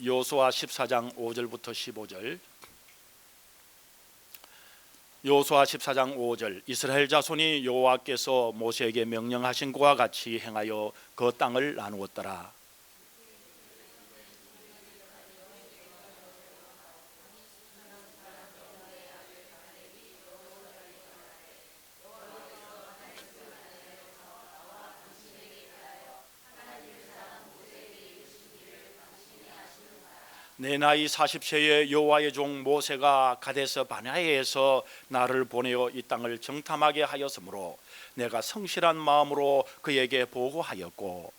여호수아 14장 5절부터 15절. 여호수아 14장 5절. 이스라엘 자손이 여호와께서 모세에게 명령하신 것과 같이 행하여 그 땅을 나누었더라. 내 나이 40세에 여호와의 종 모세가 가데스 바네아에서 나를 보내어 이 땅을 정탐하게 하였으므로 내가 성실한 마음으로 그에게 보고하였고,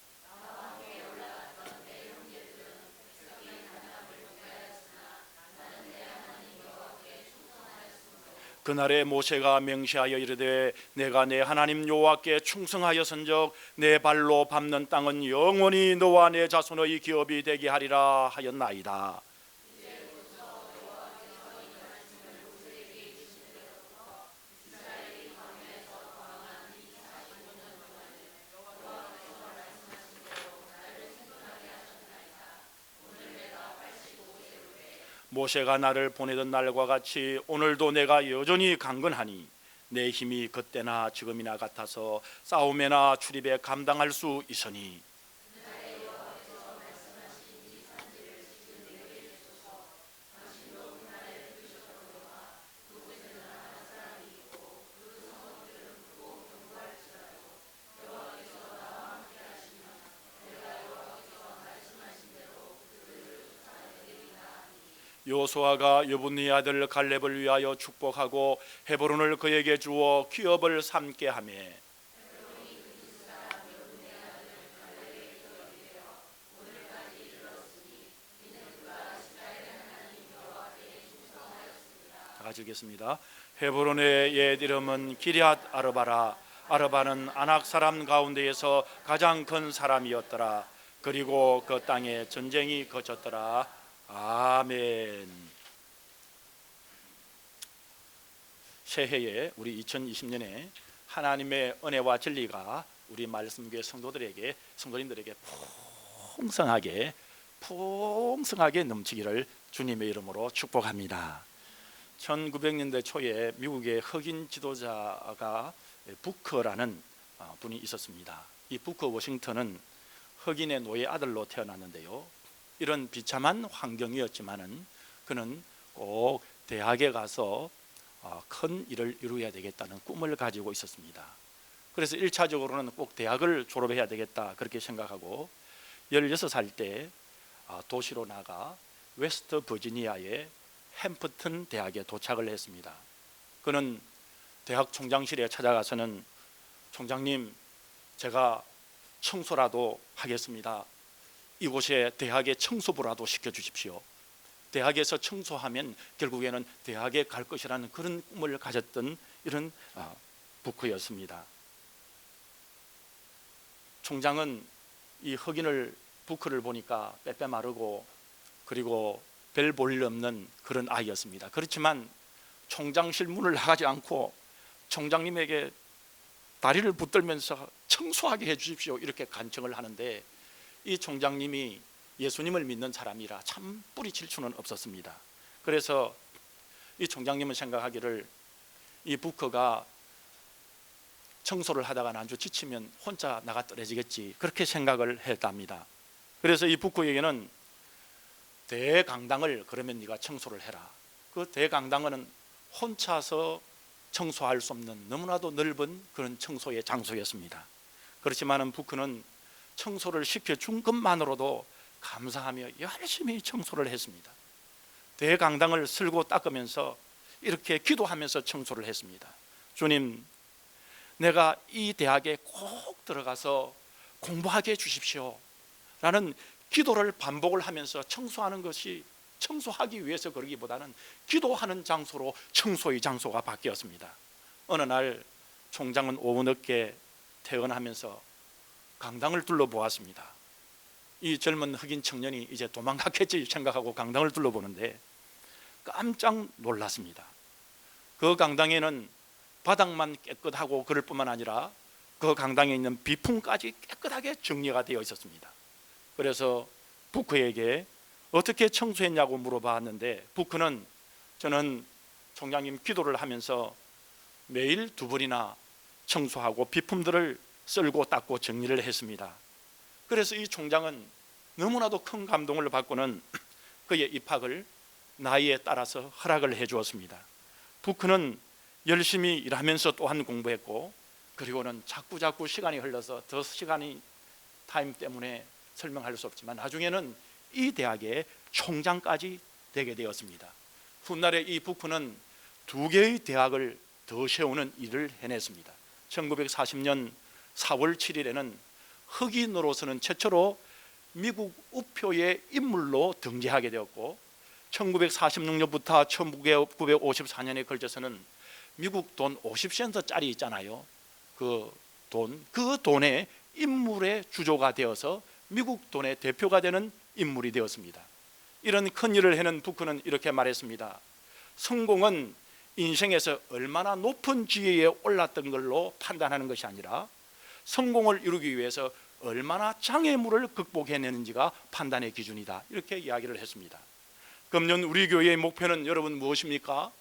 그날에 모세가 명시하여 이르되 내가 내 하나님 여호와께 충성하였은즉 내 발로 밟는 땅은 영원히 너와 내 자손의 기업이 되게 하리라 하였나이다. 모세가 나를 보내던 날과 같이 오늘도 내가 여전히 강건하니 내 힘이 그때나 지금이나 같아서 싸움에나 출입에 감당할 수 있으니, 여호수아가 여분의 아들 갈렙을 위하여 축복하고 헤브론을 그에게 주어 기업을 삼게 하며, 다 같이 읽겠습니다. 헤브론의 옛 이름은 기럇 아르바라. 아르바는 아낙 사람 가운데에서 가장 큰 사람이었더라. 그리고 그 땅에 전쟁이 거쳤더라. 아멘. 새해에 우리 2020년에 하나님의 은혜와 진리가 우리 말씀교회 성도님들에게 풍성하게 넘치기를 주님의 이름으로 축복합니다. 1900년대 초에 미국의 흑인 지도자가 부커라는 분이 있었습니다. 이 부커 워싱턴은 흑인의 노예 아들로 태어났는데요, 이런 비참한 환경이었지만은 그는 꼭 대학에 가서 큰 일을 이루어야 되겠다는 꿈을 가지고 있었습니다. 그래서 1차적으로는 꼭 대학을 졸업해야 되겠다 그렇게 생각하고 16살 때 도시로 나가 웨스트 버지니아의 햄프튼 대학에 도착을 했습니다. 그는 대학 총장실에 찾아가서는 총장님, 제가 청소라도 하겠습니다. 이곳에 대학에 청소부라도 시켜주십시오. 대학에서 청소하면 결국에는 대학에 갈 것이라는 그런 꿈을 가졌던 이런 부커였습니다. 총장은 이 흑인을 부커를 보니까 빼빼 마르고 그리고 별 볼 일 없는 그런 아이였습니다. 그렇지만 총장실 문을 나가지 않고 총장님에게 다리를 붙들면서 청소하게 해주십시오 이렇게 간청을 하는데, 이 총장님이 예수님을 믿는 사람이라 참 뿌리칠 수는 없었습니다. 그래서 이 총장님은 생각하기를 이 부커가 청소를 하다가 난주 지치면 혼자 나가 떨어지겠지 그렇게 생각을 했답니다. 그래서 이 부커에게는 대강당을, 그러면 네가 청소를 해라. 그 대강당은 혼자서 청소할 수 없는 너무나도 넓은 그런 청소의 장소였습니다. 그렇지만은 부커는 청소를 시켜준 것만으로도 감사하며 열심히 청소를 했습니다. 대강당을 쓸고 닦으면서 이렇게 기도하면서 청소를 했습니다. 주님, 내가 이 대학에 꼭 들어가서 공부하게 해주십시오 라는 기도를 반복을 하면서 청소하는 것이 청소하기 위해서 그러기보다는 기도하는 장소로 청소의 장소가 바뀌었습니다. 어느 날 총장은 오후 늦게 퇴근하면서 강당을 둘러보았습니다. 이 젊은 흑인 청년이 이제 도망갔겠지 생각하고 강당을 둘러보는데 깜짝 놀랐습니다. 그 강당에는 바닥만 깨끗하고 그럴 뿐만 아니라 그 강당에 있는 비품까지 깨끗하게 정리가 되어 있었습니다. 그래서 부커에게 어떻게 청소했냐고 물어봤는데 부크는 저는 총장님 기도를 하면서 매일 2번이나 청소하고 비품들을 썰고 닦고 정리를 했습니다. 그래서 이 총장은 너무나도 큰 감동을 받고는 그의 입학을 나이에 따라서 허락을 해 주었습니다. 부크는 열심히 일하면서 또한 공부했고, 그리고는 자꾸 시간이 흘러서 더 시간이 타임 때문에 설명할 수 없지만 나중에는 이 대학의 총장까지 되게 되었습니다. 훗날에 이 부크는 2개의 대학을 더 세우는 일을 해냈습니다. 1940년 4월 7일에는 흑인으로서는 최초로 미국 우표의 인물로 등재하게 되었고, 1946년부터 1954년에 걸쳐서는 미국 돈 50센트짜리 있잖아요. 그 돈의 인물의 주조가 되어서 미국 돈의 대표가 되는 인물이 되었습니다. 이런 큰 일을 해낸 부크는 이렇게 말했습니다. 성공은 인생에서 얼마나 높은 지위에 올랐던 걸로 판단하는 것이 아니라 성공을 이루기 위해서 얼마나 장애물을 극복해내는지가 판단의 기준이다, 이렇게 이야기를 했습니다. 금년 우리 교회의 목표는 여러분 무엇입니까?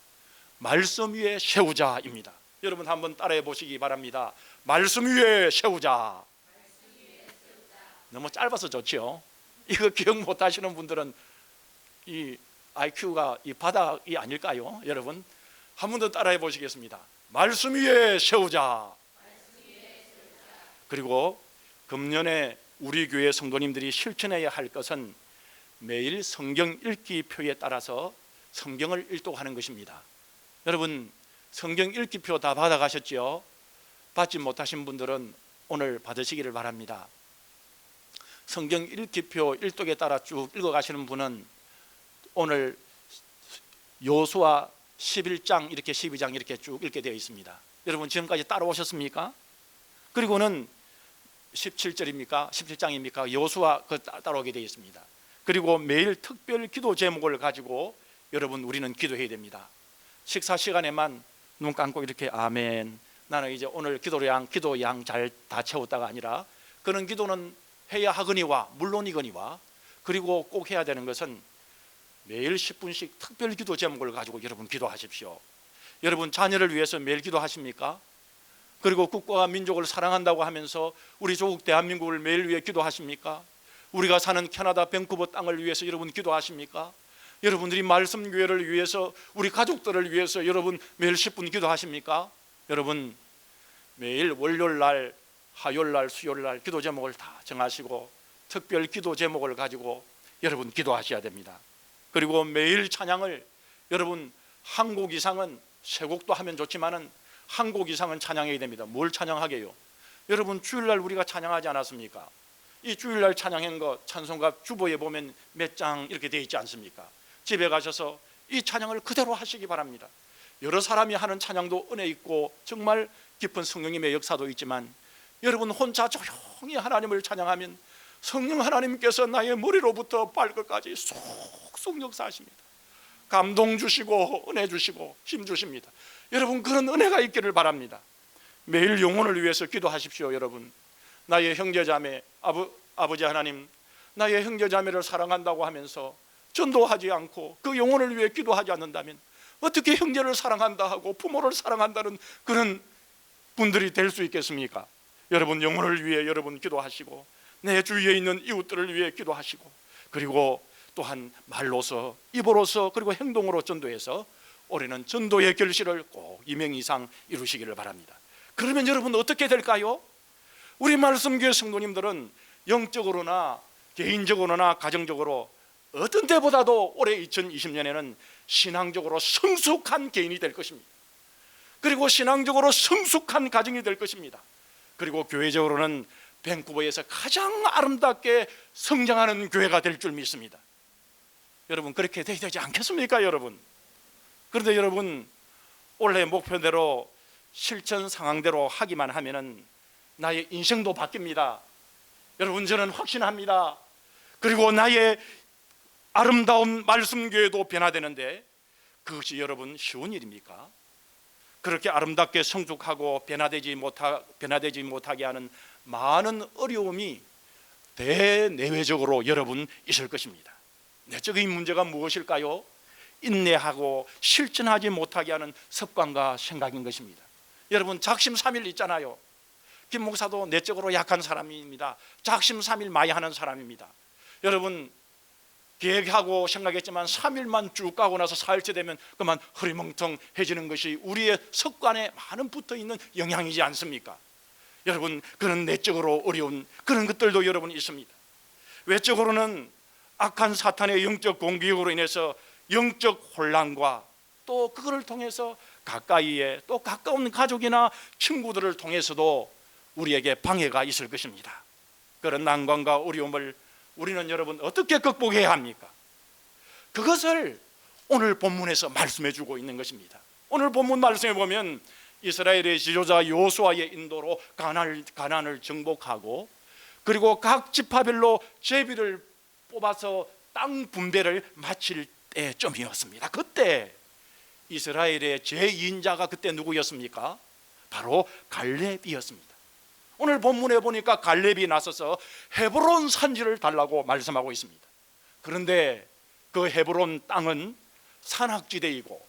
말씀 위에 세우자입니다. 여러분 한번 따라해 보시기 바랍니다. 말씀 위에 세우자. 너무 짧아서 좋지요. 이거 기억 못 하시는 분들은 이 IQ가 이 바닥이 아닐까요? 여러분 한 번 더 따라해 보시겠습니다. 말씀 위에 세우자. 그리고 금년에 우리 교회 성도님들이 실천해야 할 것은 매일 성경 읽기표에 따라서 성경을 일독하는 것입니다. 여러분 성경 읽기표 다 받아가셨죠? 받지 못하신 분들은 오늘 받으시기를 바랍니다. 성경 읽기표 일독에 따라 쭉 읽어가시는 분은 오늘 여호수아 11장 이렇게 12장 이렇게 쭉 읽게 되어 있습니다. 여러분 지금까지 따라오셨습니까? 그리고는 17절입니까? 17장입니까? 여호수아 따라오게 되어 있습니다. 그리고 매일 특별 기도 제목을 가지고 여러분 우리는 기도해야 됩니다. 식사 시간에만 눈 감고 이렇게 아멘, 나는 이제 오늘 기도 양 잘 다 채웠다가 아니라 그런 기도는 해야 하거니와 물론이거니와, 그리고 꼭 해야 되는 것은 매일 10분씩 특별 기도 제목을 가지고 여러분 기도하십시오. 여러분 자녀를 위해서 매일 기도하십니까? 그리고 국가와 민족을 사랑한다고 하면서 우리 조국 대한민국을 매일 위해 기도하십니까? 우리가 사는 캐나다 밴쿠버 땅을 위해서 여러분 기도하십니까? 여러분들이 말씀교회를 위해서 우리 가족들을 위해서 여러분 매일 10분 기도하십니까? 여러분 매일 월요일날, 화요일날, 수요일날 기도 제목을 다 정하시고 특별 기도 제목을 가지고 여러분 기도하셔야 됩니다. 그리고 매일 찬양을 여러분 한 곡 이상은 세 곡도 하면 좋지만은 한 곡 이상은 찬양해야 됩니다. 뭘 찬양하게요? 여러분 주일날 우리가 찬양하지 않았습니까? 이 주일날 찬양한 거 찬송가 주보에 보면 몇 장 이렇게 되어 있지 않습니까? 집에 가셔서 이 찬양을 그대로 하시기 바랍니다. 여러 사람이 하는 찬양도 은혜 있고 정말 깊은 성령님의 역사도 있지만 여러분 혼자 조용히 하나님을 찬양하면 성령 하나님께서 나의 머리로부터 발끝까지 쏙쏙 역사하십니다. 감동 주시고 은혜 주시고 힘 주십니다. 여러분 그런 은혜가 있기를 바랍니다. 매일 영혼을 위해서 기도하십시오. 여러분 나의 형제자매, 아버지 하나님, 나의 형제자매를 사랑한다고 하면서 전도하지 않고 그 영혼을 위해 기도하지 않는다면 어떻게 형제를 사랑한다 하고 부모를 사랑한다는 그런 분들이 될 수 있겠습니까? 여러분 영혼을 위해 여러분 기도하시고 내 주위에 있는 이웃들을 위해 기도하시고, 그리고 또한 말로서 입으로서 그리고 행동으로 전도해서 올해는 전도의 결실을 꼭 2명 이상 이루시기를 바랍니다. 그러면 여러분 어떻게 될까요? 우리 말씀교회 성도님들은 영적으로나 개인적으로나 가정적으로 어떤 때보다도 올해 2020년에는 신앙적으로 성숙한 개인이 될 것입니다. 그리고 신앙적으로 성숙한 가정이 될 것입니다. 그리고 교회적으로는 밴쿠버에서 가장 아름답게 성장하는 교회가 될 줄 믿습니다. 여러분 그렇게 되지 않겠습니까? 여러분 그런데 여러분 올해 목표대로 실천 상황대로 하기만 하면은 나의 인생도 바뀝니다. 여러분 저는 확신합니다. 그리고 나의 아름다운 말씀교회도 변화되는데 그것이 여러분 쉬운 일입니까? 그렇게 아름답게 성숙하고 변화되지 못하게 하는 많은 어려움이 대내외적으로 여러분 있을 것입니다. 내적인 문제가 무엇일까요? 인내하고 실천하지 못하게 하는 습관과 생각인 것입니다. 여러분, 작심삼일 있잖아요. 김 목사도 내적으로 약한 사람입니다. 작심삼일 많이 하는 사람입니다. 여러분, 계획하고 생각했지만 3일만 쭉 가고 나서 4일째 되면 그만 흐리멍텅해지는 것이 우리의 습관에 많은 붙어있는 영향이지 않습니까? 여러분, 그런 내적으로 어려운 그런 것들도 여러분 있습니다. 외적으로는 악한 사탄의 영적 공격으로 인해서 영적 혼란과 또 그거를 통해서 가까이에 또 가까운 가족이나 친구들을 통해서도 우리에게 방해가 있을 것입니다. 그런 난관과 어려움을 우리는 여러분 어떻게 극복해야 합니까? 그것을 오늘 본문에서 말씀해 주고 있는 것입니다. 오늘 본문 말씀에 보면 이스라엘의 지도자 여호수아의 인도로 가나안을 정복하고 그리고 각 지파별로 제비를 뽑아서 땅 분배를 마칠 때쯤이었습니다. 그때 이스라엘의 제2인자가 그때 누구였습니까? 바로 갈렙이었습니다. 오늘 본문에 보니까 갈렙이 나서서 헤브론 산지를 달라고 말씀하고 있습니다. 그런데 그 헤브론 땅은 산악지대이고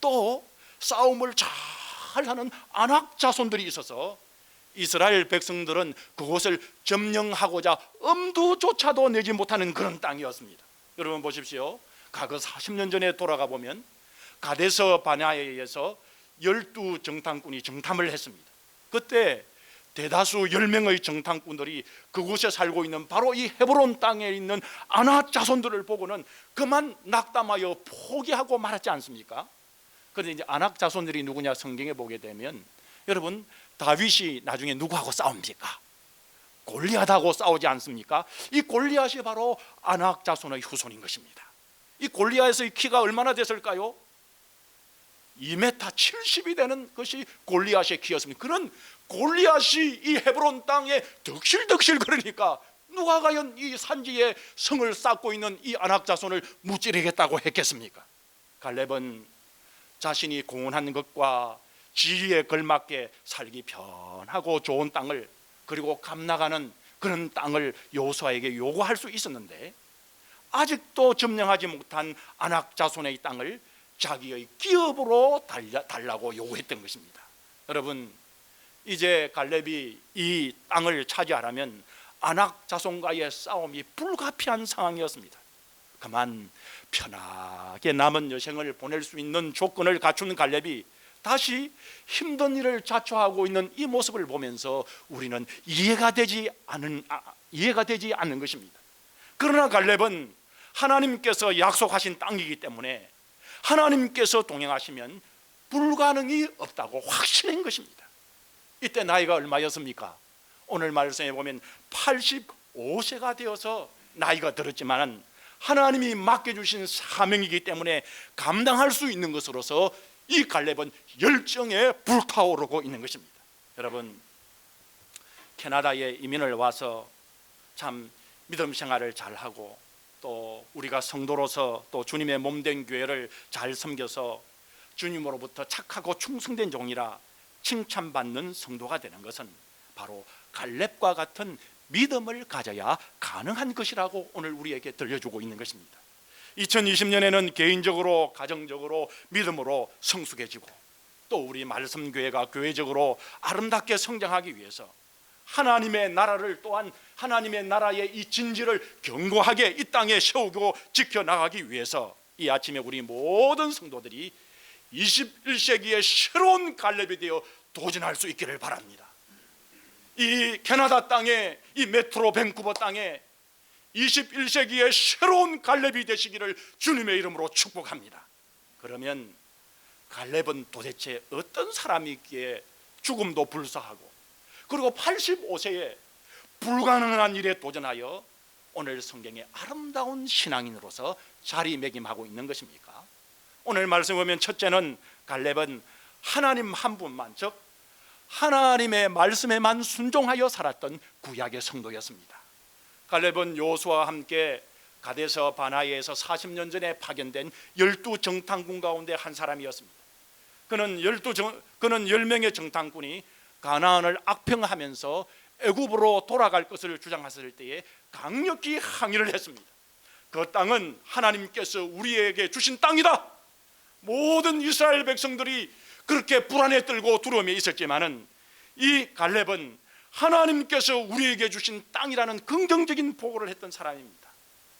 또 싸움을 잘 하는 아낙 자손들이 있어서 이스라엘 백성들은 그곳을 점령하고자 엄두조차도 내지 못하는 그런 땅이었습니다. 여러분 보십시오. 과거 40년 전에 돌아가 보면 가데스 바네아에서 12정탐꾼이 정탐을 했습니다. 그때 대다수 10명의 정탐꾼들이 그곳에 살고 있는 바로 이 헤브론 땅에 있는 아낙 자손들을 보고는 그만 낙담하여 포기하고 말았지 않습니까? 그런데 이제 아낙 자손들이 누구냐 성경에 보게 되면 여러분, 다윗이 나중에 누구하고 싸웁니까? 골리앗하고 싸우지 않습니까? 이 골리앗이 바로 아낙 자손의 후손인 것입니다. 이 골리앗의 키가 얼마나 됐을까요? 2m 70이 되는 것이 골리앗의 키였습니다. 그런 골리앗이 이 헤브론 땅에 덕실덕실 그러니까 누가 과연 이 산지에 성을 쌓고 있는 이 아낙 자손을 무찌르겠다고 했겠습니까? 갈렙은 자신이 공헌한 것과 지위에 걸맞게 살기 편하고 좋은 땅을 그리고 감나가는 그런 땅을 여호수아에게 요구할 수 있었는데 아직도 점령하지 못한 아낙 자손의 땅을 자기의 기업으로 달라고 요구했던 것입니다. 여러분, 이제 갈렙이 이 땅을 차지하려면 아낙 자손과의 싸움이 불가피한 상황이었습니다. 그만 편하게 남은 여생을 보낼 수 있는 조건을 갖춘 갈렙이 다시 힘든 일을 자초하고 있는 이 모습을 보면서 우리는 이해가 되지 않는 것입니다. 그러나 갈렙은 하나님께서 약속하신 땅이기 때문에 하나님께서 동행하시면 불가능이 없다고 확신한 것입니다. 이때 나이가 얼마였습니까? 오늘 말씀에 보면 85세가 되어서 나이가 들었지만 하나님이 맡겨주신 사명이기 때문에 감당할 수 있는 것으로서 이 갈렙은 열정에 불타오르고 있는 것입니다. 여러분, 캐나다에 이민을 와서 참 믿음 생활을 잘하고 또 우리가 성도로서 또 주님의 몸된 교회를 잘 섬겨서 주님으로부터 착하고 충성된 종이라 칭찬받는 성도가 되는 것은 바로 갈렙과 같은 믿음을 가져야 가능한 것이라고 오늘 우리에게 들려주고 있는 것입니다. 2020년에는 개인적으로 가정적으로 믿음으로 성숙해지고 또 우리 말씀교회가 교회적으로 아름답게 성장하기 위해서 하나님의 나라를 또한 하나님의 나라의 이 진지를 견고하게 이 땅에 세우고 지켜나가기 위해서 이 아침에 우리 모든 성도들이 21세기의 새로운 갈렙이 되어 도전할 수 있기를 바랍니다. 이 캐나다 땅에 이 메트로 밴쿠버 땅에 21세기의 새로운 갈렙이 되시기를 주님의 이름으로 축복합니다. 그러면 갈렙은 도대체 어떤 사람이기에 죽음도 불사하고 그리고 85세에 불가능한 일에 도전하여 오늘 성경의 아름다운 신앙인으로서 자리매김하고 있는 것입니까? 오늘 말씀 보면 첫째는 갈렙은 하나님 한 분만, 즉 하나님의 말씀에만 순종하여 살았던 구약의 성도였습니다. 갈렙은 여호수아와 함께 가데스 바네아에서 40년 전에 파견된 12정탐꾼 가운데 한 사람이었습니다. 그는 10명의 정탐꾼이 가나안을 악평하면서 애굽으로 돌아갈 것을 주장했을 때에 강력히 항의를 했습니다. 그 땅은 하나님께서 우리에게 주신 땅이다. 모든 이스라엘 백성들이 그렇게 불안에 떨고 두려움에 있었지만은 이 갈렙은 하나님께서 우리에게 주신 땅이라는 긍정적인 보고를 했던 사람입니다.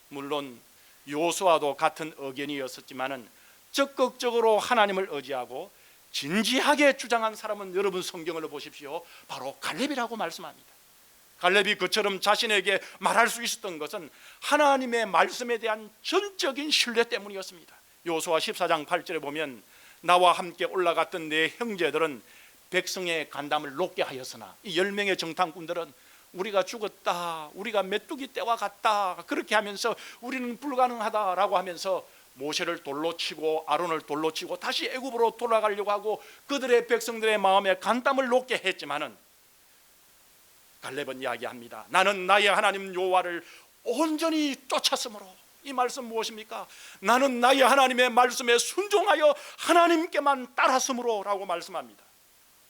물론 요수아도 같은 의견이었었지만은 적극적으로 하나님을 의지하고 진지하게 주장한 사람은 여러분 성경을 보십시오. 바로 갈렙이라고 말씀합니다. 갈렙이 그처럼 자신에게 말할 수 있었던 것은 하나님의 말씀에 대한 전적인 신뢰 때문이었습니다. 요수아 14장 8절에 보면 나와 함께 올라갔던 내 형제들은 백성의 간담을 높게 하였으나 이 10명의 정탐꾼들은 우리가 죽었다, 우리가 메뚜기 떼와 같다, 그렇게 하면서 우리는 불가능하다라고 하면서 모세를 돌로 치고 아론을 돌로 치고 다시 애굽으로 돌아가려고 하고 그들의 백성들의 마음에 간담을 높게 했지만은 갈렙은 이야기합니다. 나는 나의 하나님 여호와를 온전히 쫓았으므로. 이 말씀 무엇입니까? 나는 나의 하나님의 말씀에 순종하여 하나님께만 따랐으므로 라고 말씀합니다.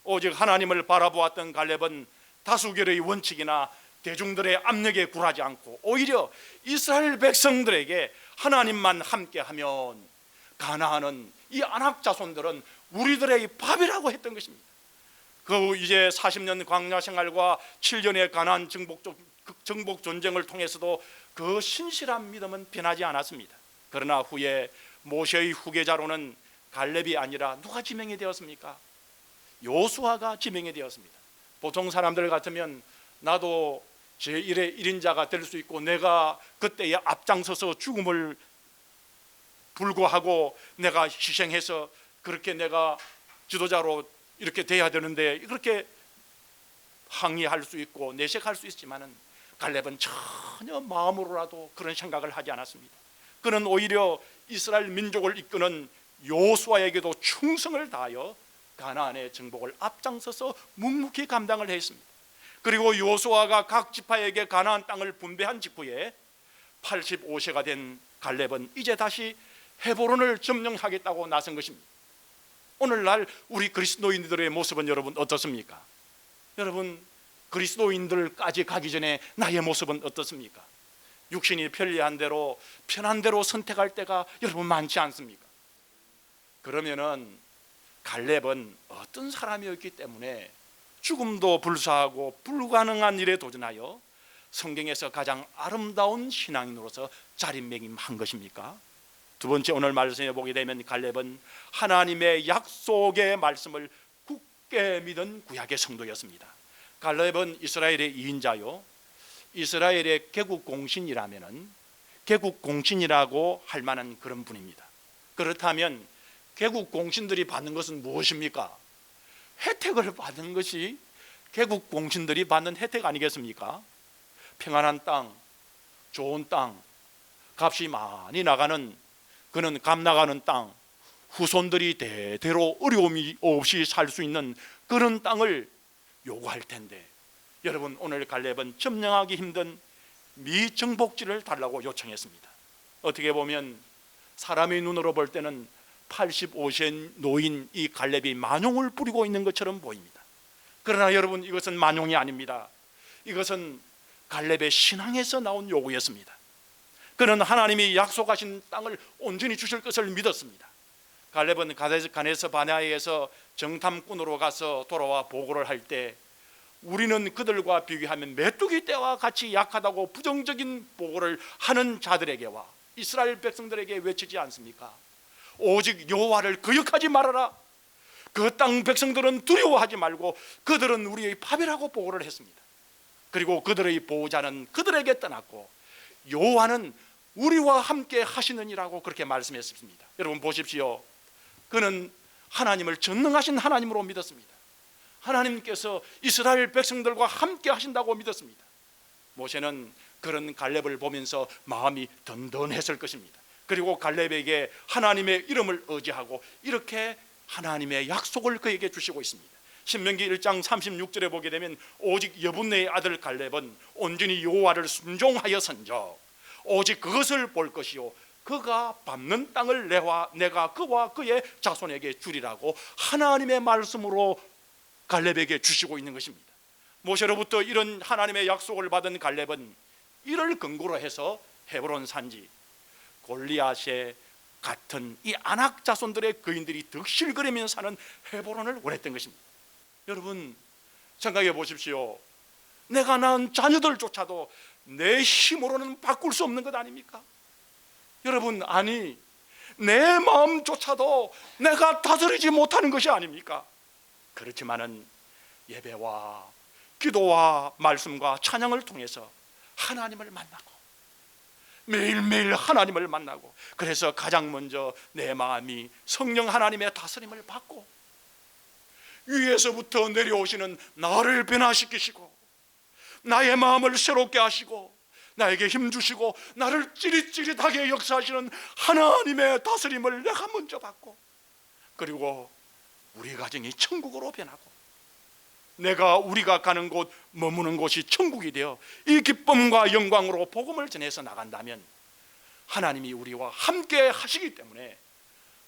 오직 하나님을 바라보았던 갈렙은 다수결의 원칙이나 대중들의 압력에 굴하지 않고 오히려 이스라엘 백성들에게 하나님만 함께하면 가나안은, 이 아낙 자손들은 우리들의 밥이라고 했던 것입니다. 그 이제 40년 광야 생활과 7년의 가나안 정복 전쟁을 통해서도 그 신실한 믿음은 변하지 않았습니다. 그러나 후에 모세의 후계자로는 갈렙이 아니라 누가 지명이 되었습니까? 요수아가 지명이 되었습니다. 보통 사람들 같으면 나도 제1의 1인자가 될 수 있고 내가 그때에 앞장서서 죽음을 불구하고 내가 희생해서 그렇게 내가 지도자로 이렇게 돼야 되는데 그렇게 항의할 수 있고 내색할 수 있지만은 갈렙은 전혀 마음으로라도 그런 생각을 하지 않았습니다. 그는 오히려 이스라엘 민족을 이끄는 요수아에게도 충성을 다하여 가나안의 정복을 앞장서서 묵묵히 감당을 했습니다. 그리고 요수아가 각 지파에게 가나안 땅을 분배한 직후에 85세가 된 갈렙은 이제 다시 헤브론을 점령하겠다고 나선 것입니다. 오늘날 우리 그리스도인들의 모습은 여러분 어떻습니까? 여러분 그리스도인들까지 가기 전에 나의 모습은 어떻습니까? 육신이 편리한 대로 편한 대로 선택할 때가 여러분 많지 않습니까? 그러면은 갈렙은 어떤 사람이었기 때문에 죽음도 불사하고 불가능한 일에 도전하여 성경에서 가장 아름다운 신앙인으로서 자리매김한 것입니까? 두 번째, 오늘 말씀에 보게 되면 갈렙은 하나님의 약속의 말씀을 굳게 믿은 구약의 성도였습니다. 갈렙은 이스라엘의 2인자요, 이스라엘의 개국공신이라면은 개국공신이라고 할 만한 그런 분입니다. 그렇다면 개국공신들이 받는 것은 무엇입니까? 혜택을 받는 것이 개국공신들이 받는 혜택 아니겠습니까? 평안한 땅, 좋은 땅, 값이 많이 나가는, 그는 값 나가는 땅, 후손들이 대대로 어려움이 없이 살 수 있는 그런 땅을 요구할 텐데, 여러분 오늘 갈렙은 점령하기 힘든 미정복지를 달라고 요청했습니다. 어떻게 보면 사람의 눈으로 볼 때는 85세 노인 이 갈렙이 만용을 부리고 있는 것처럼 보입니다. 그러나 여러분 이것은 만용이 아닙니다. 이것은 갈렙의 신앙에서 나온 요구였습니다. 그는 하나님이 약속하신 땅을 온전히 주실 것을 믿었습니다. 갈렙은 가데스 바네아에서 정탐꾼으로 가서 돌아와 보고를 할 때 우리는 그들과 비교하면 메뚜기 떼와 같이 약하다고 부정적인 보고를 하는 자들에게와 이스라엘 백성들에게 외치지 않습니까? 오직 여호와를 거역하지 말아라. 그 땅 백성들은 두려워하지 말고 그들은 우리의 밥이라고 보고를 했습니다. 그리고 그들의 보호자는 그들에게 떠났고 여호와는 우리와 함께 하시느니라고 그렇게 말씀했습니다. 여러분 보십시오. 그는 하나님을 전능하신 하나님으로 믿었습니다. 하나님께서 이스라엘 백성들과 함께 하신다고 믿었습니다. 모세는 그런 갈렙을 보면서 마음이 든든했을 것입니다. 그리고 갈렙에게 하나님의 이름을 의지하고 이렇게 하나님의 약속을 그에게 주시고 있습니다. 신명기 1장 36절에 보게 되면 오직 여분네의 아들 갈렙은 온전히 여호와를 순종하여 선져 오직 그것을 볼 것이요 그가 밟는 땅을 내가 그와 그의 자손에게 주리라고 하나님의 말씀으로 갈렙에게 주시고 있는 것입니다. 모세로부터 이런 하나님의 약속을 받은 갈렙은 이를 근거로 해서 헤브론 산지 골리앗의 같은 이 안악 자손들의 거인들이 득실거리며 사는 헤브론을 원했던 것입니다. 여러분 생각해 보십시오. 내가 낳은 자녀들조차도 내 힘으로는 바꿀 수 없는 것 아닙니까? 여러분, 아니 내 마음조차도 내가 다스리지 못하는 것이 아닙니까? 그렇지만은 예배와 기도와 말씀과 찬양을 통해서 하나님을 만나고 매일매일 하나님을 만나고, 그래서 가장 먼저 내 마음이 성령 하나님의 다스림을 받고 위에서부터 내려오시는 나를 변화시키시고 나의 마음을 새롭게 하시고 나에게 힘 주시고 나를 찌릿찌릿하게 역사하시는 하나님의 다스림을 내가 먼저 받고, 그리고 우리 가정이 천국으로 변하고 우리가 가는 곳, 머무는 곳이 천국이 되어 이 기쁨과 영광으로 복음을 전해서 나간다면 하나님이 우리와 함께 하시기 때문에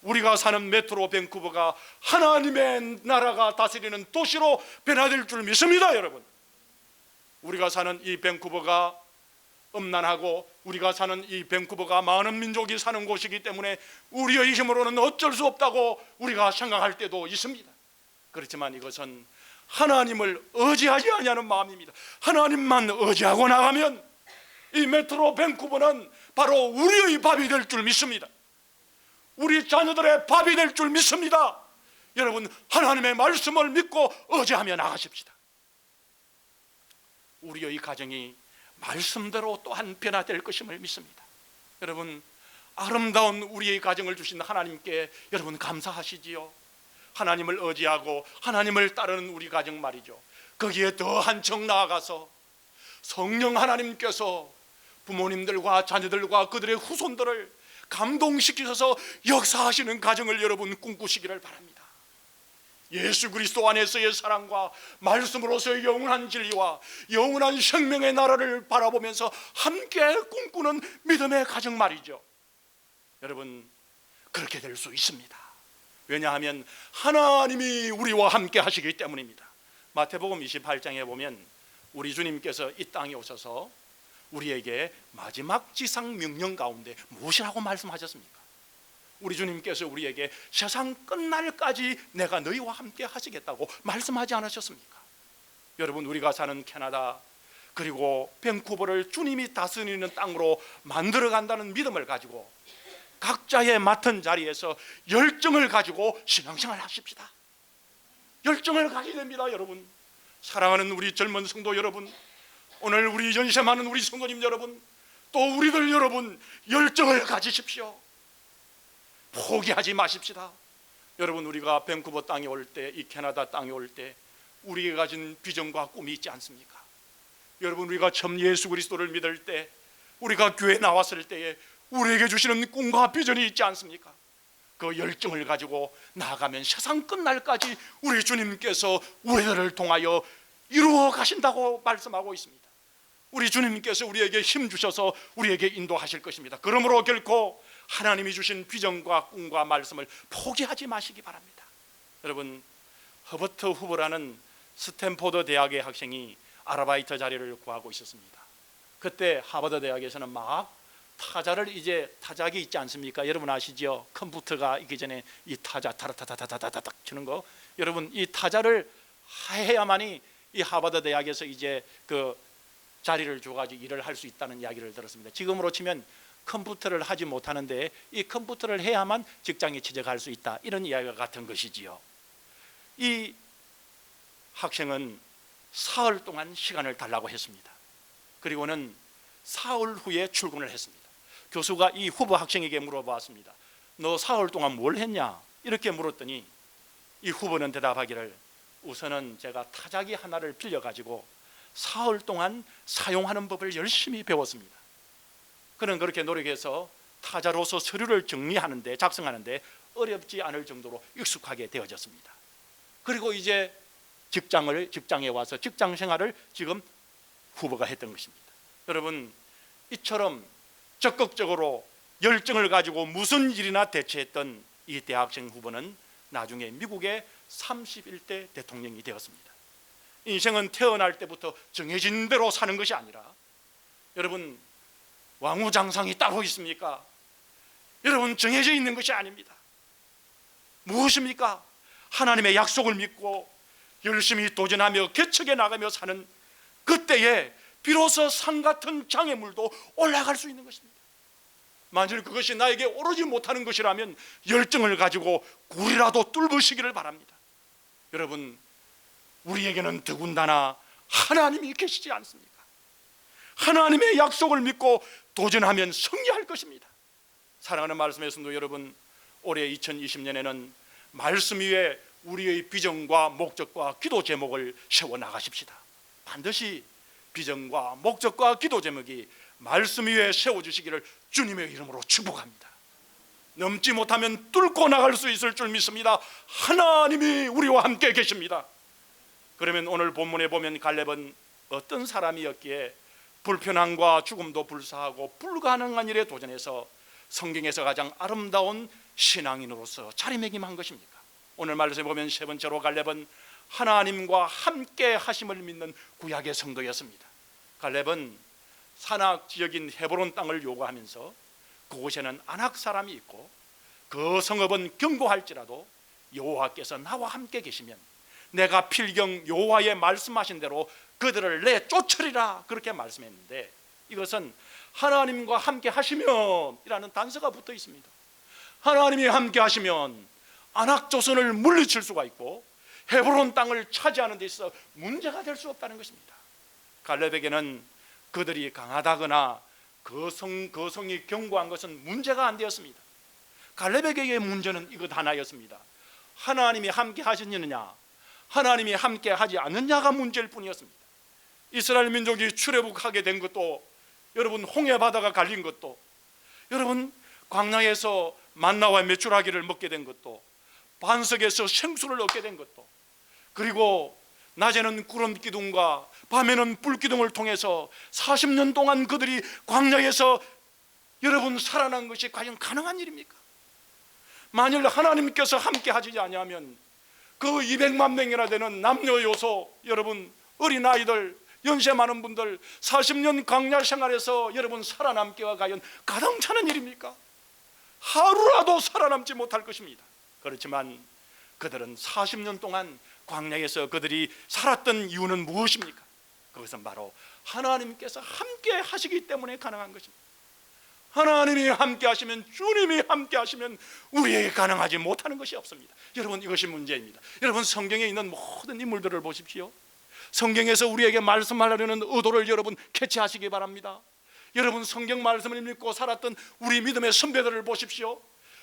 우리가 사는 메트로 밴쿠버가 하나님의 나라가 다스리는 도시로 변화될 줄 믿습니다. 여러분, 우리가 사는 이 밴쿠버가 음란하고 우리가 사는 이 밴쿠버가 많은 민족이 사는 곳이기 때문에 우리의 힘으로는 어쩔 수 없다고 우리가 생각할 때도 있습니다. 그렇지만 이것은 하나님을 의지하지 아니하는 마음입니다. 하나님만 의지하고 나가면 이 메트로 밴쿠버는 바로 우리의 밥이 될 줄 믿습니다. 우리 자녀들의 밥이 될 줄 믿습니다. 여러분, 하나님의 말씀을 믿고 의지하며 나가십시다. 우리의 가정이 말씀대로 또한 변화될 것임을 믿습니다. 여러분, 아름다운 우리의 가정을 주신 하나님께 여러분 감사하시지요. 하나님을 의지하고 하나님을 따르는 우리 가정 말이죠. 거기에 더 한층 나아가서 성령 하나님께서 부모님들과 자녀들과 그들의 후손들을 감동시키셔서 역사하시는 가정을 여러분 꿈꾸시기를 바랍니다. 예수 그리스도 안에서의 사랑과 말씀으로서의 영원한 진리와 영원한 생명의 나라를 바라보면서 함께 꿈꾸는 믿음의 가정 말이죠. 여러분, 그렇게 될 수 있습니다. 왜냐하면 하나님이 우리와 함께 하시기 때문입니다. 마태복음 28장에 보면 우리 주님께서 이 땅에 오셔서 우리에게 마지막 지상 명령 가운데 무엇이라고 말씀하셨습니까? 우리 주님께서 우리에게 세상 끝날까지 내가 너희와 함께 하시겠다고 말씀하지 않으셨습니까? 여러분, 우리가 사는 캐나다 그리고 밴쿠버를 주님이 다스리는 땅으로 만들어 간다는 믿음을 가지고 각자의 맡은 자리에서 열정을 가지고 신앙생활 하십시다. 열정을 가지게 됩니다. 여러분, 사랑하는 우리 젊은 성도 여러분, 오늘 우리 연세많은 우리 성도님 여러분, 또 우리들 여러분, 열정을 가지십시오. 포기하지 마십시다. 여러분, 우리가 밴쿠버 땅에 올 때, 이 캐나다 땅에 올 때 우리가 가진 비전과 꿈이 있지 않습니까? 여러분, 우리가 처음 예수 그리스도를 믿을 때, 우리가 교회 나왔을 때에 우리에게 주시는 꿈과 비전이 있지 않습니까? 그 열정을 가지고 나아가면 세상 끝날까지 우리 주님께서 우리들을 통하여 이루어 가신다고 말씀하고 있습니다. 우리 주님께서 우리에게 힘 주셔서 우리에게 인도하실 것입니다. 그러므로 결코 하나님이 주신 비전과 꿈과 말씀을 포기하지 마시기 바랍니다. 여러분, 허버트 후보라는 스탠포드 대학의 학생이 아르바이트 자리를 구하고 있었습니다. 그때 하버드 대학에서는 막 타자기 있지 않습니까? 여러분 아시죠? 컴퓨터가 있기 전에 이 타자 타라타타타타타닥 치는 거, 여러분 이 타자를 해야만이 이 하버드 대학에서 이제 그 자리를 줘가지고 일을 할 수 있다는 이야기를 들었습니다. 지금으로 치면 컴퓨터를 하지 못하는데 이 컴퓨터를 해야만 직장에 취직할 수 있다, 이런 이야기가 같은 것이지요. 이 학생은 사흘 동안 시간을 달라고 했습니다. 그리고는 사흘 후에 출근을 했습니다. 교수가 이 후보 학생에게 물어봤습니다. 너 사흘 동안 뭘 했냐? 이렇게 물었더니 이 후보는 대답하기를, 우선은 제가 타자기 하나를 빌려가지고 사흘 동안 사용하는 법을 열심히 배웠습니다. 그는 그렇게 노력해서 타자로서 서류를 정리하는데, 작성하는데 어렵지 않을 정도로 익숙하게 되어졌습니다. 그리고 이제 직장에 와서 직장 생활을 지금 후보가 했던 것입니다. 여러분, 이처럼 적극적으로 열정을 가지고 무슨 일이나 대처했던 이 대학생 후보는 나중에 미국의 31대 대통령이 되었습니다. 인생은 태어날 때부터 정해진 대로 사는 것이 아니라, 여러분 왕우장상이 따로 있습니까? 여러분, 정해져 있는 것이 아닙니다. 무엇입니까? 하나님의 약속을 믿고 열심히 도전하며 개척해 나가며 사는 그때에 비로소 산 같은 장애물도 올라갈 수 있는 것입니다. 만일 그것이 나에게 오르지 못하는 것이라면 열정을 가지고 굴이라도 뚫으시기를 바랍니다. 여러분, 우리에게는 더군다나 하나님이 계시지 않습니까? 하나님의 약속을 믿고 도전하면 승리할 것입니다. 사랑하는 말씀의 성도 여러분, 올해 2020년에는 말씀 위에 우리의 비전과 목적과 기도 제목을 세워 나가십시다. 반드시 비전과 목적과 기도 제목이 말씀 위에 세워주시기를 주님의 이름으로 축복합니다. 넘지 못하면 뚫고 나갈 수 있을 줄 믿습니다. 하나님이 우리와 함께 계십니다. 그러면 오늘 본문에 보면 갈렙은 어떤 사람이었기에 불편함과 죽음도 불사하고 불가능한 일에 도전해서 성경에서 가장 아름다운 신앙인으로서 자리매김한 것입니까? 오늘 말씀에 보면 세 번째로 갈렙은 하나님과 함께 하심을 믿는 구약의 성도였습니다. 갈렙은 산악 지역인 헤브론 땅을 요구하면서 그곳에는 아낙 사람이 있고 그 성읍은 견고할지라도 여호와께서 나와 함께 계시면 내가 필경 여호와의 말씀하신 대로 그들을 내쫓으리라, 그렇게 말씀했는데 이것은 하나님과 함께 하시면 이라는 단서가 붙어 있습니다. 하나님이 함께 하시면 아낙 조선을 물리칠 수가 있고 헤브론 땅을 차지하는 데 있어 문제가 될 수 없다는 것입니다. 갈렙에게는 그들이 강하다거나 거성이 견고한 것은 문제가 안 되었습니다. 갈렙에게의 문제는 이것 하나였습니다. 하나님이 함께 하시느냐, 하나님이 함께 하지 않느냐가 문제일 뿐이었습니다. 이스라엘 민족이 출애굽하게 된 것도, 여러분 홍해 바다가 갈린 것도, 여러분 광야에서 만나와 메추라기를 먹게 된 것도, 반석에서 생수를 얻게 된 것도, 그리고 낮에는 구름 기둥과 밤에는 불 기둥을 통해서 40년 동안 그들이 광야에서 여러분 살아난 것이 과연 가능한 일입니까? 만일 하나님께서 함께 하지 아니하면 그 200만 명이나 되는 남녀 요소, 여러분 어린아이들, 연세 많은 분들 40년 광야 생활에서 여러분 살아남기가 과연 가당찮은 일입니까? 하루라도 살아남지 못할 것입니다. 그렇지만 그들은 40년 동안 광야에서 그들이 살았던 이유는 무엇입니까? 그것은 바로 하나님께서 함께 하시기 때문에 가능한 것입니다. 하나님이 함께 하시면, 주님이 함께 하시면 우리에게 가능하지 못하는 것이 없습니다. 여러분, 이것이 문제입니다. 여러분, 성경에 있는 모든 인물들을 보십시오. 성경에서 우리에게 말씀하려는 의도를 여러분 캐치하시기 바랍니다. 여러분, 성경 말씀을 믿고 살았던 우리 믿음의 선배들을 보십시오.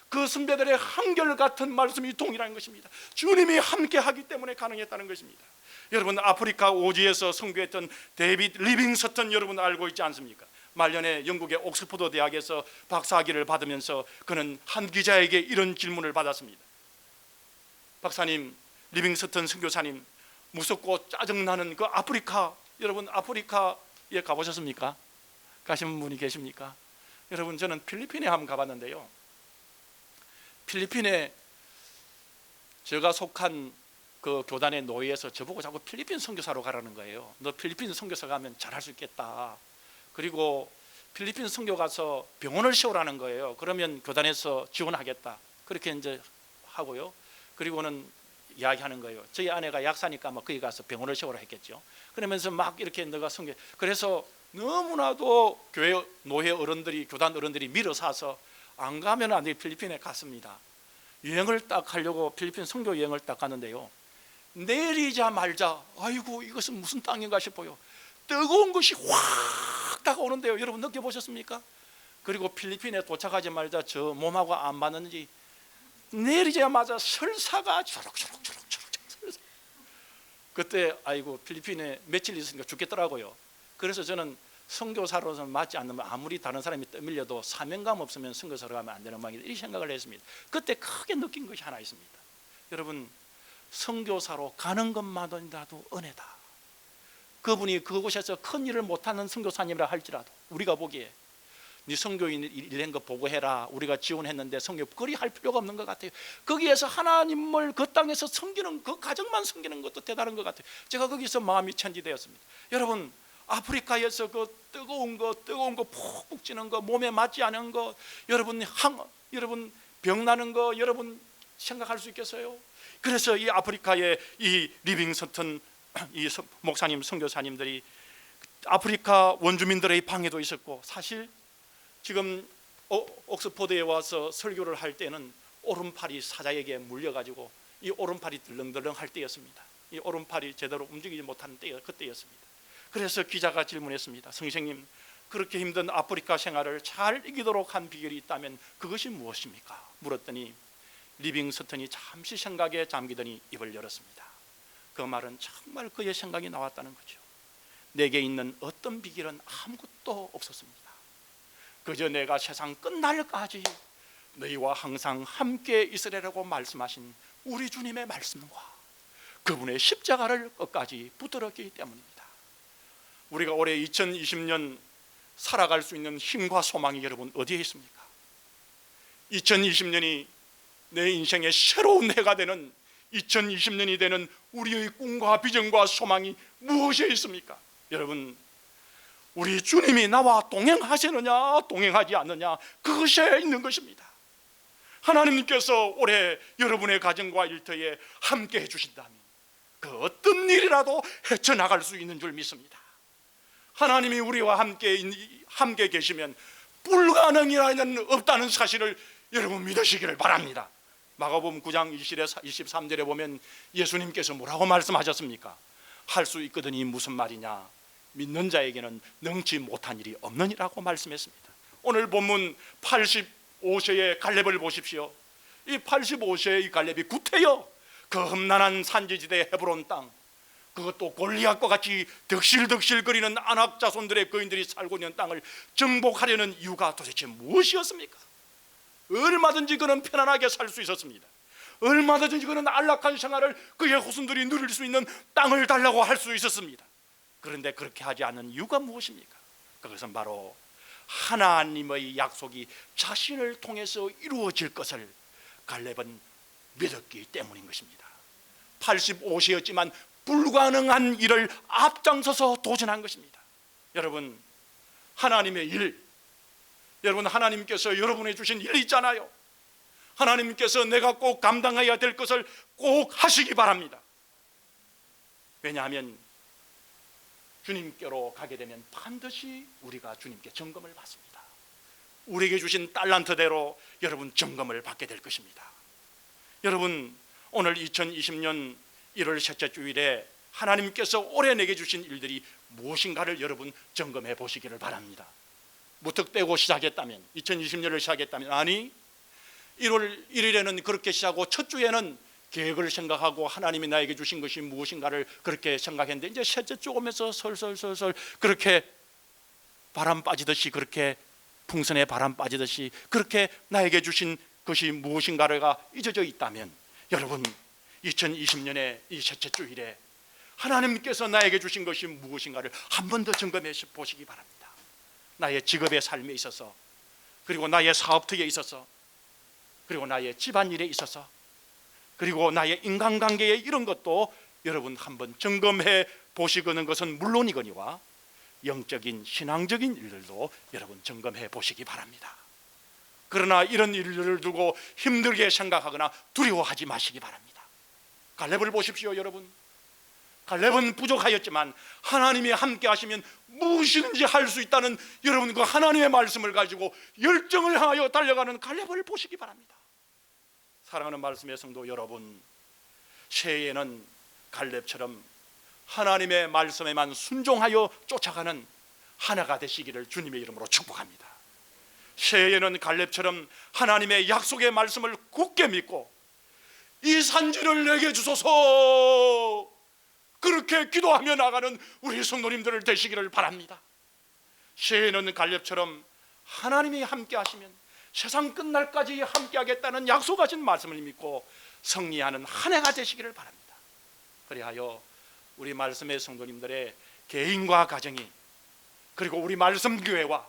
그 선배들의 한결같은 말씀이 동일한 것입니다. 주님이 함께 하기 때문에 가능했다는 것입니다. 여러분, 아프리카 오지에서 선교했던 데이빗 리빙스턴 여러분 알고 있지 않습니까? 말년에 영국의 옥스퍼드 대학에서 박사학위를 받으면서 그는 한 기자에게 이런 질문을 받았습니다. 박사님, 리빙스턴 선교사님, 무섭고 짜증나는 그 아프리카, 여러분 아프리카에 가보셨습니까? 가신 분이 계십니까? 여러분, 저는 필리핀에 한번 가봤는데요, 필리핀에 제가 속한 그 교단의 노예에서 저보고 자꾸 필리핀 선교사로 가라는 거예요. 너 필리핀 선교사 가면 잘할 수 있겠다. 그리고 필리핀 선교 가서 병원을 세우라는 거예요. 그러면 교단에서 지원하겠다. 그렇게 이제 하고요. 그리고는 이야기하는 거예요. 저희 아내가 약사니까 뭐 거기 가서 병원을 세우라 했겠죠. 그러면서 막 이렇게 너가 선교, 그래서 너무나도 교회 노회 어른들이, 교단 어른들이 밀어사서 안 가면 안 돼. 필리핀에 갔습니다. 여행을 딱 하려고 필리핀 선교 여행을 딱 갔는데요, 내리자마자 아이고 이것은 무슨 땅인가 싶어요. 뜨거운 것이 확 다가오는데요. 여러분 느껴보셨습니까? 그리고 필리핀에 도착하자마자 저 몸하고 안 맞는지 내리자마자 설사가 초록초록 그때 아이고 필리핀에 며칠 있으니까 죽겠더라고요. 그래서 저는 선교사로서 맞지 않으면 아무리 다른 사람이 떠밀려도 사명감 없으면 선교사로 가면 안 되는 방이다, 이 생각을 했습니다. 그때 크게 느낀 것이 하나 있습니다. 여러분, 선교사로 가는 것만이라도 은혜다. 그분이 그곳에서 큰 일을 못하는 선교사님이라 할지라도 우리가 보기에 네 선교인 일한 거 보고해라, 우리가 지원했는데 선교 그리 할 필요가 없는 것 같아요. 거기에서 하나님을 그 땅에서 섬기는, 그 가정만 섬기는 것도 대단한 것 같아요. 제가 거기서 마음이 천지되었습니다. 여러분, 아프리카에서 그 뜨거운 거 푹푹 찌는 거, 몸에 맞지 않은 거, 여러분 병나는 거 여러분 생각할 수 있겠어요? 그래서 이 아프리카의 이 리빙스턴 이 목사님 선교사님들이 아프리카 원주민들의 방에도 있었고, 사실 지금 옥스퍼드에 와서 설교를 할 때는 오른팔이 사자에게 물려가지고 이 오른팔이 들렁들렁 할 때였습니다. 이 오른팔이 제대로 움직이지 못하는 때가 그때였습니다. 그래서 기자가 질문했습니다. 선생님, 그렇게 힘든 아프리카 생활을 잘 이기도록 한 비결이 있다면 그것이 무엇입니까? 물었더니 리빙스턴이 잠시 생각에 잠기더니 입을 열었습니다. 그 말은 정말 그의 생각이 나왔다는 거죠. 내게 있는 어떤 비결은 아무것도 없었습니다. 그저 내가 세상 끝날까지 너희와 항상 함께 있으리라고 말씀하신 우리 주님의 말씀과 그분의 십자가를 끝까지 붙들었기 때문입니다. 우리가 올해 2020년 살아갈 수 있는 힘과 소망이 여러분 어디에 있습니까? 2020년이 내 인생의 새로운 해가 되는 2020년이 되는 우리의 꿈과 비전과 소망이 무엇에 있습니까? 여러분, 우리 주님이 나와 동행하시느냐 동행하지 않느냐, 그것에 있는 것입니다. 하나님께서 올해 여러분의 가정과 일터에 함께 해주신다면 그 어떤 일이라도 헤쳐나갈 수 있는 줄 믿습니다. 하나님이 우리와 함께 계시면 불가능이라는 없다는 사실을 여러분 믿으시기를 바랍니다. 마가복음 9장 23절에 보면 예수님께서 뭐라고 말씀하셨습니까? 할 수 있거든이 무슨 말이냐, 믿는 자에게는 능치 못한 일이 없느니라고 말씀했습니다. 오늘 본문 85세의 갈렙을 보십시오. 이 85세의 이 갈렙이 구태여 그 험난한 산지지대 헤브론 땅, 그것도 골리앗과 같이 덕실덕실거리는 아낙 자손들의 거인들이 살고 있는 땅을 정복하려는 이유가 도대체 무엇이었습니까? 얼마든지 그는 편안하게 살 수 있었습니다. 얼마든지 그는 안락한 생활을 그의 후손들이 누릴 수 있는 땅을 달라고 할 수 있었습니다. 그런데 그렇게 하지 않는 이유가 무엇입니까? 그것은 바로 하나님의 약속이 자신을 통해서 이루어질 것을 갈렙은 믿었기 때문인 것입니다. 85세였지만 불가능한 일을 앞장서서 도전한 것입니다. 여러분, 하나님의 일, 여러분 하나님께서 여러분에 주신 일이 있잖아요. 하나님께서 내가 꼭 감당해야 될 것을 꼭 하시기 바랍니다. 왜냐하면 주님께로 가게 되면 반드시 우리가 주님께 점검을 받습니다. 우리에게 주신 달란트대로 여러분 점검을 받게 될 것입니다. 여러분, 오늘 2020년 1월 셋째 주일에 하나님께서 올해 내게 주신 일들이 무엇인가를 여러분 점검해 보시기를 바랍니다. 무턱대고 시작했다면, 2020년을 시작했다면, 아니 1월 1일에는 그렇게 시작하고 첫 주에는 계획을 생각하고 하나님이 나에게 주신 것이 무엇인가를 그렇게 생각했는데, 이제 셋째 주 오면서 설설설설 그렇게 바람 빠지듯이, 그렇게 풍선에 바람 빠지듯이 그렇게 나에게 주신 것이 무엇인가가 잊어져 있다면, 여러분 2020년의 이 셋째 주일에 하나님께서 나에게 주신 것이 무엇인가를 한 번 더 점검해 보시기 바랍니다. 나의 직업의 삶에 있어서, 그리고 나의 사업터에 있어서, 그리고 나의 집안일에 있어서, 그리고 나의 인간관계에 이런 것도 여러분 한번 점검해 보시는 것은 물론이거니와 영적인 신앙적인 일들도 여러분 점검해 보시기 바랍니다. 그러나 이런 일들을 두고 힘들게 생각하거나 두려워하지 마시기 바랍니다. 갈렙을 보십시오. 여러분, 갈렙은 부족하였지만 하나님이 함께 하시면 무엇이든지 할 수 있다는 여러분 그 하나님의 말씀을 가지고 열정을 향하여 달려가는 갈렙을 보시기 바랍니다. 사랑하는 말씀의 성도 여러분, 새해에는 갈렙처럼 하나님의 말씀에만 순종하여 쫓아가는 하나가 되시기를 주님의 이름으로 축복합니다. 새해에는 갈렙처럼 하나님의 약속의 말씀을 굳게 믿고 이 산지를 내게 주소서 그렇게 기도하며 나가는 우리 성도님들 되시기를 바랍니다. 새해에는 갈렙처럼 하나님이 함께 하시면 세상 끝날까지 함께 하겠다는 약속하신 말씀을 믿고 승리하는 한 해가 되시기를 바랍니다. 그리하여 우리 말씀의 성도님들의 개인과 가정이, 그리고 우리 말씀교회가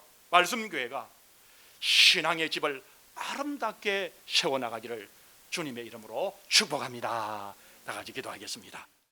신앙의 집을 아름답게 세워나가기를 주님의 이름으로 축복합니다. 다 같이 기도하겠습니다.